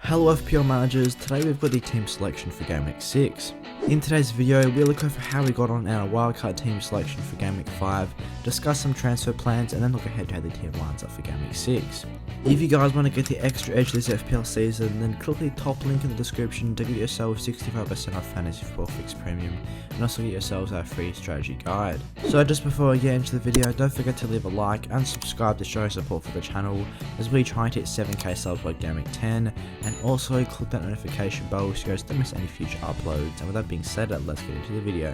Hello FPL managers, today we've got the team selection for GameWeek 6. In today's video, we'll look over how we got on our wildcard team selection for GameWeek 5, discuss some transfer plans, and then look ahead to how the team lines up for GameWeek 6. If you guys want to get the extra edge this FPL season, then click the top link in the description to get yourself 65% off Fantasy Football Fix Premium, and also get yourselves our free strategy guide. So just before I get into the video, don't forget to leave a like and subscribe to show support for the channel, as we're trying to hit 7k subs by GameWeek 10, and also click that notification bell so you guys don't miss any future uploads. And with that being said, let's get into the video.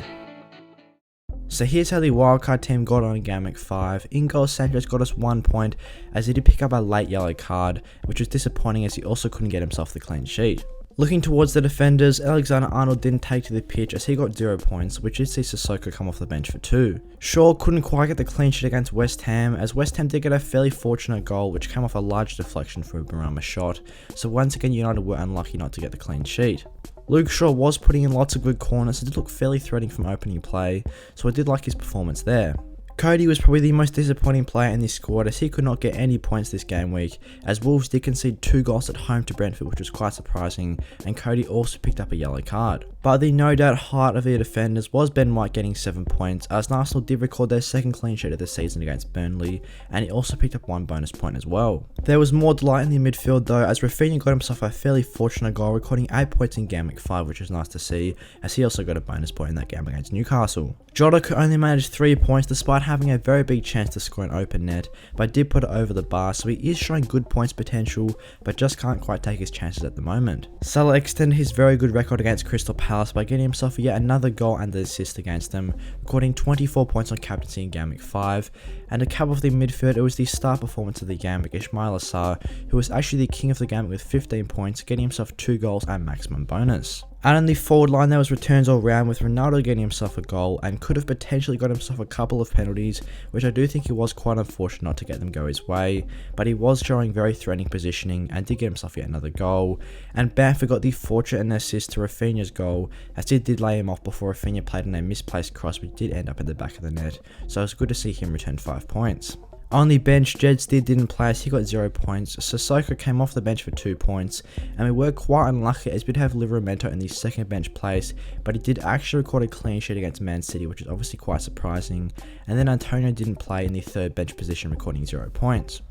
So here's how the wildcard team got on in GameWeek 5. In goal, Sanchez got us 1 point, as he did pick up a late yellow card, which was disappointing as he also couldn't get himself the clean sheet. Looking towards the defenders, Alexander-Arnold didn't take to the pitch as he got 0 points, which did see Sissoko come off the bench for 2. Shaw couldn't quite get the clean sheet against West Ham, as West Ham did get a fairly fortunate goal which came off a large deflection from a Barama shot, so once again United were unlucky not to get the clean sheet. Luke Shaw was putting in lots of good corners and did look fairly threatening from opening play, so I did like his performance there. Cody was probably the most disappointing player in this squad as he could not get any points this game week, as Wolves did concede 2 goals at home to Brentford, which was quite surprising, and Cody also picked up a yellow card. But the no doubt heart of the defenders was Ben White getting 7 points, as Arsenal did record their second clean sheet of the season against Burnley, and he also picked up 1 bonus point as well. There was more delight in the midfield though, as Rafinha got himself a fairly fortunate goal, recording 8 points in GameWeek 5, which was nice to see, as he also got a bonus point in that game against Newcastle. Jota could only manage 3 points despite having a very big chance to score an open net, but did put it over the bar, so he is showing good points potential, but just can't quite take his chances at the moment. Salah extended his very good record against Crystal Palace by getting himself yet another goal and an assist against them, recording 24 points on captaincy in GameWeek 5, and to cap off the midfield, it was the star performance of the game with Ismail Assar, who was actually the king of the game with 15 points, getting himself 2 goals and maximum bonus. And in the forward line, there was returns all round, with Ronaldo getting himself a goal and could have potentially got himself a couple of penalties, which I do think he was quite unfortunate not to get them go his way, but he was showing very threatening positioning and did get himself yet another goal. And Bamford got the fortunate assist to Rafinha's goal, as he did lay him off before Rafinha played on a misplaced cross which did end up at the back of the net, so it was good to see him return 5 points. On the bench, Jed Steed didn't play as he got 0 points, Sissoko came off the bench for 2 points, and we were quite unlucky as we'd have Livramento in the second bench place, but he did actually record a clean sheet against Man City, which is obviously quite surprising, and then Antonio didn't play in the third bench position, recording 0 points.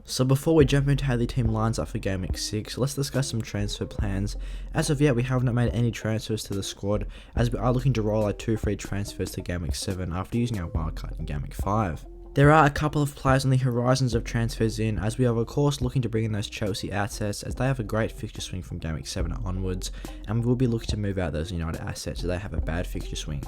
So before we jump into how the team lines up for GameWeek 6, let's discuss some transfer plans. As of yet, we have not made any transfers to the squad, as we are looking to roll our 2 free transfers to GameWeek 7 after using our wildcard in GameWeek 5. There are a couple of players on the horizons of transfers in, as we are of course looking to bring in those Chelsea assets, as they have a great fixture swing from GameWeek 7 onwards, and we will be looking to move out those United assets as they have a bad fixture swing.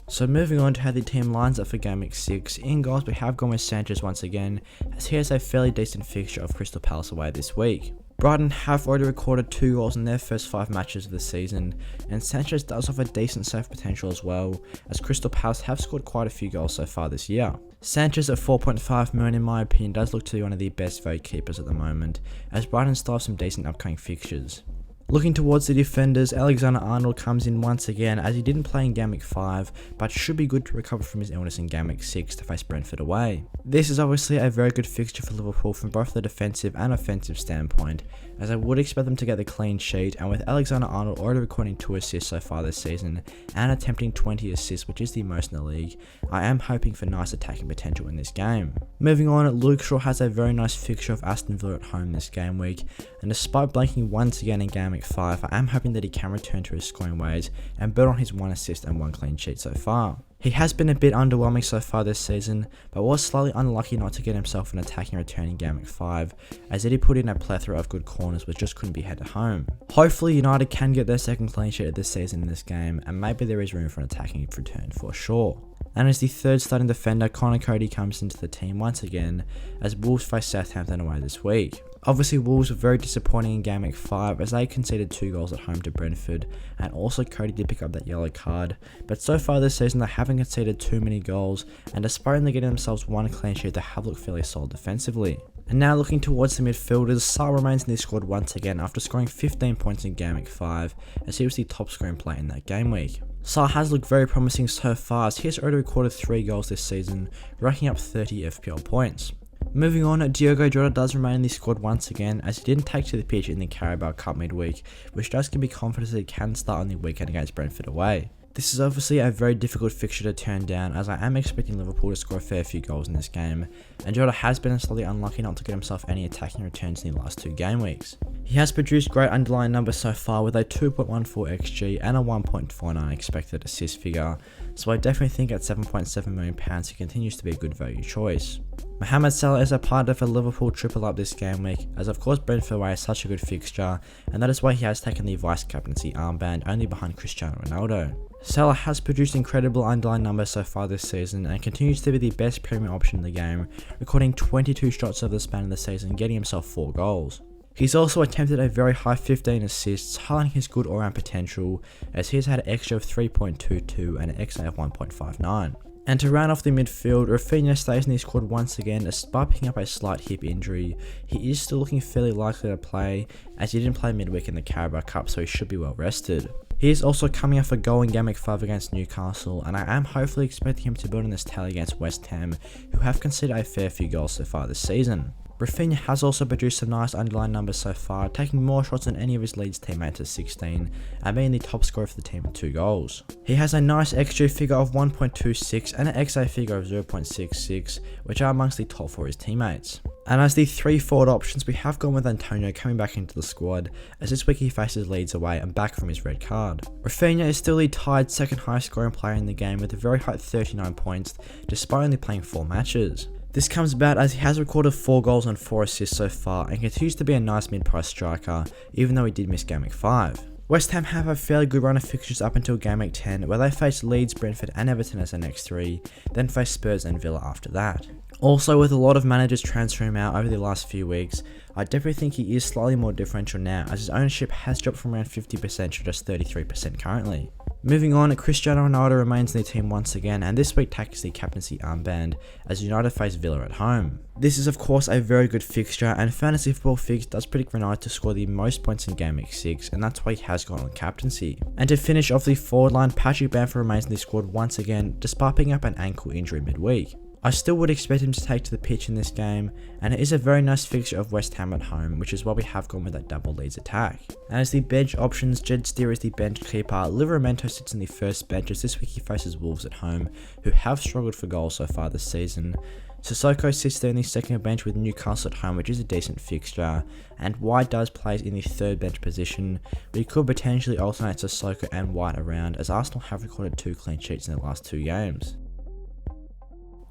So moving on to how the team lines up for GameWeek 6, in goals we have gone with Sanchez once again, as he has a fairly decent fixture of Crystal Palace away this week. Brighton have already recorded 2 goals in their first 5 matches of the season, and Sanchez does offer decent save potential as well, as Crystal Palace have scored quite a few goals so far this year. Sanchez at 4.5 million in my opinion does look to be one of the best vote keepers at the moment, as Brighton still have some decent upcoming fixtures. Looking towards the defenders, Alexander-Arnold comes in once again as he didn't play in GameWeek 5, but should be good to recover from his illness in GameWeek 6 to face Brentford away. This is obviously a very good fixture for Liverpool from both the defensive and offensive standpoint, as I would expect them to get the clean sheet, and with Alexander-Arnold already recording 2 assists so far this season and attempting 20 assists, which is the most in the league, I am hoping for nice attacking potential in this game. Moving on, Luke Shaw has a very nice fixture of Aston Villa at home this game week, and despite blanking once again in GameWeek 5, I am hoping that he can return to his scoring ways and build on his 1 assist and 1 clean sheet so far. He has been a bit underwhelming so far this season, but was slightly unlucky not to get himself an attacking return in GameWeek 5, as he did put in a plethora of good corners which just couldn't be headed home. Hopefully United can get their second clean sheet of this season in this game, and maybe there is room for an attacking return for sure. And as the third starting defender, Connor Cody comes into the team once again, as Wolves face Southampton away this week. Obviously Wolves were very disappointing in GameWeek 5 as they conceded 2 goals at home to Brentford, and also Cody did pick up that yellow card, but so far this season they haven't conceded too many goals, and despite only getting themselves 1 clean sheet, they have looked fairly solid defensively. And now looking towards the midfielders, Salah remains in this squad once again after scoring 15 points in GameWeek 5, as he was the top scoring player in that game week. Salah has looked very promising so far, as he has already recorded 3 goals this season, racking up 30 FPL points. Moving on, Diogo Jota does remain in the squad once again, as he didn't take to the pitch in the Carabao Cup midweek, which does give me confidence that he can start on the weekend against Brentford away. This is obviously a very difficult fixture to turn down, as I am expecting Liverpool to score a fair few goals in this game, and Jota has been slightly unlucky not to get himself any attacking returns in the last 2 game weeks. He has produced great underlying numbers so far with a 2.14 XG and a 1.49 expected assist figure, so I definitely think at £7.7 million he continues to be a good value choice. Mohamed Salah is a part of a Liverpool triple up this game week, as of course Brentford away is such a good fixture, and that is why he has taken the vice captaincy armband only behind Cristiano Ronaldo. Salah has produced incredible underlying numbers so far this season and continues to be the best premium option in the game, recording 22 shots over the span of the season, getting himself 4 goals. He's also attempted a very high 15 assists, highlighting his good all-round potential, as he has had an XG of 3.22 and an XA of 1.59. And to round off the midfield, Raphinha stays in the squad once again, despite picking up a slight hip injury. He is still looking fairly likely to play, as he didn't play midweek in the Carabao Cup, so he should be well rested. He is also coming off a goal in GW5 5 against Newcastle, and I am hopefully expecting him to build on this tally against West Ham, who have conceded a fair few goals so far this season. Raphinha has also produced some nice underlying numbers so far, taking more shots than any of his Leeds teammates at 16, and being the top scorer for the team with 2 goals. He has a nice XG figure of 1.26 and an XA figure of 0.66, which are amongst the top for his teammates. And as the 3 forward options, we have gone with Antonio coming back into the squad, as this week he faces Leeds away and back from his red card. Raphinha is still the tied second highest scoring player in the game with a very high 39 points, despite only playing 4 matches. This comes about as he has recorded 4 goals and 4 assists so far, and continues to be a nice mid-price striker, even though he did miss Game Week 5. West Ham have a fairly good run of fixtures up until Game Week 10, where they face Leeds, Brentford and Everton as their next 3, then face Spurs and Villa after that. Also, with a lot of managers transferring him out over the last few weeks, I definitely think he is slightly more differential now, as his ownership has dropped from around 50% to just 33% currently. Moving on, Cristiano Ronaldo remains in the team once again, and this week tackles the captaincy armband as United face Villa at home. This is of course a very good fixture, and Fantasy Football Fix does predict Ronaldo to score the most points in Game Week 6, and that's why he has gone on captaincy. And to finish off the forward line, Patrick Bamford remains in the squad once again, despite picking up an ankle injury midweek. I still would expect him to take to the pitch in this game, and it is a very nice fixture of West Ham at home, which is why we have gone with that double Leeds attack. And as the bench options, Jed Steer is the bench keeper, Livramento sits in the first bench as this week he faces Wolves at home, who have struggled for goals so far this season. Sissoko sits there in the second bench with Newcastle at home, which is a decent fixture, and White does play in the third bench position, but he could potentially alternate Sissoko and White around, as Arsenal have recorded 2 clean sheets in their last 2 games.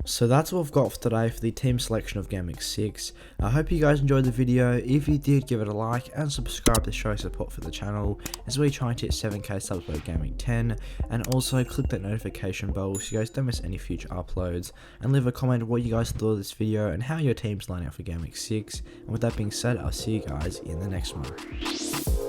So that's all I've got for today for the team selection of Game Week 6. I hope you guys enjoyed the video. If you did, give it a like and subscribe to show support for the channel, as we're trying to hit 7k subs by Game Week 10, and also click that notification bell so you guys don't miss any future uploads, and leave a comment what you guys thought of this video and how your teams line up for Game Week 6. And with that being said, I'll see you guys in the next one.